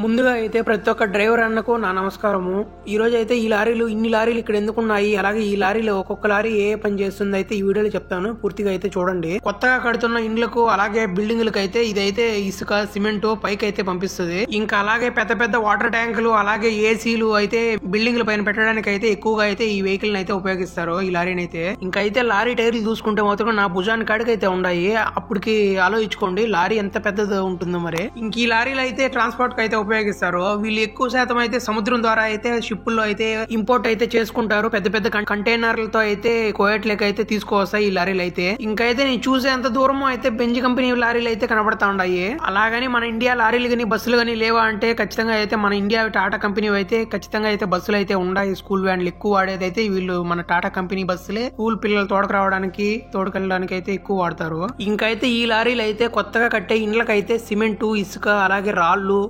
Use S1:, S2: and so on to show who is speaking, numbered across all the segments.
S1: ముందుగా అయితే ప్రతి ఒక్క డ్రైవర్ అన్నకు నా నమస్కారము. ఈ రోజు అయితే ఇన్ని లారీలు ఇక్కడ ఎందుకున్నాయి, అలాగే ఈ లారీలో ఒక్కొక్క లారీ ఏ పని చేస్తుంది అయితే ఈ వీడియోలో చెప్తాను. పూర్తిగా అయితే చూడండి. కొత్తగా కడుతున్న ఇండ్లకు అలాగే బిల్డింగ్లకు అయితే ఇదైతే ఇసుక సిమెంట్ పైకి అయితే పంపిస్తుంది. ఇంకా అలాగే పెద్ద పెద్ద వాటర్ ట్యాంకులు అలాగే ఏసీలు అయితే బిల్డింగ్ల పైన పెట్టడానికి అయితే ఎక్కువగా అయితే ఈ వెహికల్ అయితే ఉపయోగిస్తారు. ఈ లారీని అయితే ఇంకైతే లారీ టైర్లు చూసుకుంటే మాత్రం నా భుజాన్ని కాడికి అయితే ఉన్నాయి. అప్పటికి ఆలోచించుకోండి లారీ ఎంత పెద్దది ఉంటుందో. మరి ఇంక ఈ లారీలు అయితే ట్రాన్స్పోర్ట్ కి అయితే ఉపయోగిస్తారు. వీళ్ళు ఎక్కువ శాతం అయితే సముద్రం ద్వారా అయితే షిప్పుల్లో అయితే ఇంపోర్ట్ అయితే చేసుకుంటారు. పెద్ద పెద్ద కంటైనర్లతో అయితే కోయట్లేక అయితే తీసుకువస్తాయి ఈ లారీలు అయితే. ఇంకైతే నేను చూసేంత దూరం అయితే బెంజ్ కంపెనీ లారీలు అయితే కనబడతా ఉన్నాయి. అలాగని మన ఇండియా లారీలు కానీ బస్సులు కానీ లేవా అంటే ఖచ్చితంగా అయితే మన ఇండియా టాటా కంపెనీ అయితే ఖచ్చితంగా అయితే బస్సులు అయితే ఉన్నాయి. స్కూల్ వ్యాన్లు ఎక్కువ వాడేది అయితే వీళ్ళు మన టాటా కంపెనీ బస్సులే. స్కూల్ పిల్లలు తోడుకురావడానికి తోడుకెళ్ళడానికి అయితే ఎక్కువ వాడతారు. ఇంకైతే ఈ లారీలు అయితే కొత్తగా కట్టే ఇండ్లకైతే సిమెంట్ ఇసుక అలాగే రాళ్లు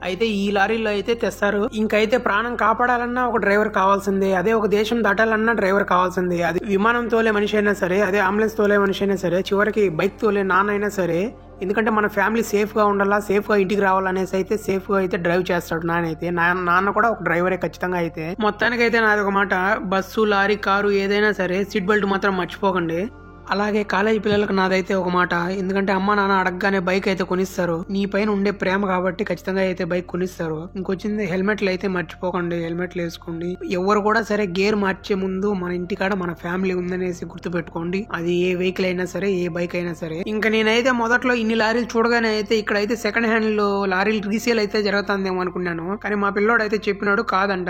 S1: అయితే ఈ లారీలో అయితే తెస్తారు. ఇంకైతే ప్రాణం కాపాడాలన్నా ఒక డ్రైవర్ కావాల్సిందే. అదే ఒక దేశం దాటాలన్నా డ్రైవర్ కావాల్సిందే. అది విమానం తోలే మనిషి అయినా సరే, అదే అంబులెన్స్ తోలే మనిషి అయినా సరే, చివరికి బైక్ తోలే నాన్న అయినా సరే. ఎందుకంటే మన ఫ్యామిలీ సేఫ్ గా ఉండాలా, సేఫ్ గా ఇంటికి రావాలనేసి అయితే సేఫ్ గా అయితే డ్రైవ్ చేస్తాడు నాన్న అయితే. నాన్న కూడా ఒక డ్రైవరే ఖచ్చితంగా అయితే. మొత్తానికి అయితే నాది ఒక మాట, బస్సు లారీ కారు ఏదైనా సరే సీట్ బెల్ట్ మాత్రం మర్చిపోకండి. అలాగే కాలేజీ పిల్లలకు నాదైతే ఒక మాట, ఎందుకంటే అమ్మ నాన్న అడగగానే బైక్ అయితే కొనిస్తారు. నీ పైన ఉండే ప్రేమ కాబట్టి ఖచ్చితంగా అయితే బైక్ కొనిస్తారు. ఇంకొచ్చింది హెల్మెట్లు అయితే మర్చిపోకండి, హెల్మెట్లు వేసుకోండి. ఎవరు కూడా సరే గేర్ మార్చే ముందు మన ఇంటికాడ మన ఫ్యామిలీ ఉందనేసి గుర్తు పెట్టుకోండి. అది ఏ వెహికల్ అయినా సరే, ఏ బైక్ అయినా సరే. ఇంకా నేనైతే మొదట్లో ఇన్ని లారీలు చూడగానే అయితే ఇక్కడైతే సెకండ్ హ్యాండ్ లో లారీలు రీసేల్ అయితే జరుగుతుందేమో అనుకున్నాను. కానీ మా పిల్లోడు అయితే చెప్పినాడు కాదంట,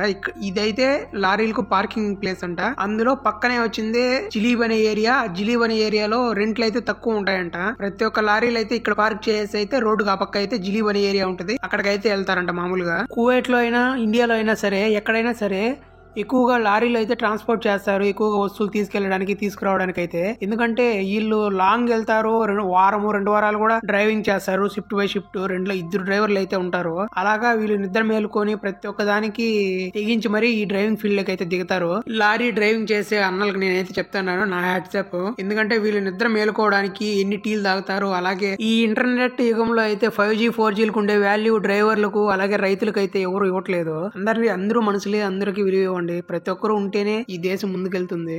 S1: ఇదైతే లారీలకు పార్కింగ్ ప్లేస్ అంట. అందులో పక్కనే వచ్చింది జిలీబ్ అనే ఏరియా. జిలీబ్ ఏరియాలో రెంట్లు అయితే తక్కువ ఉంటాయంట. ప్రతి ఒక్క లారీలు అయితే ఇక్కడ పార్క్ చేసి అయితే రోడ్డు ఆ పక్క అయితే జిలీబ్ అనే ఏరియా ఉంటుంది, అక్కడికైతే వెళ్తారంట. మామూలుగా కువైట్ లో అయినా ఇండియాలో అయినా సరే ఎక్కడైనా సరే ఎక్కువగా లారీలు అయితే ట్రాన్స్పోర్ట్ చేస్తారు, ఎక్కువగా వస్తువులు తీసుకెళ్లడానికి తీసుకురావడానికి అయితే. ఎందుకంటే వీళ్ళు లాంగ్ వెళ్తారు, వారము 2 వారాలు కూడా డ్రైవింగ్ చేస్తారు. షిఫ్ట్ బై షిఫ్ట్ ఇద్దరు డ్రైవర్లు అయితే ఉంటారు. అలాగా వీళ్ళు నిద్ర మేలుకొని ప్రతి ఒక్క దానికి తెగించి మరి ఈ డ్రైవింగ్ ఫీల్డ్ లోకి అయితే దిగుతారు. లారీ డ్రైవింగ్ చేసే అన్నలకు నేనైతే చెప్తాను నా హ్యాట్సాప్. ఎందుకంటే వీళ్ళు నిద్ర మేలుకోవడానికి ఎన్ని టీలు తాగుతారు. అలాగే ఈ ఇంటర్నెట్ యుగంలో అయితే 5G 4Gలకు ఉండే వాల్యూ డ్రైవర్లకు అలాగే రైతులకు అయితే ఎవరు ఇవ్వట్లేదు. అందరూ మనుషులే, అందరికీ విలువ ఇవ్వండి. ప్రతి ఒక్కరు ఉంటేనే ఈ దేశం ముందుకెళ్తుంది.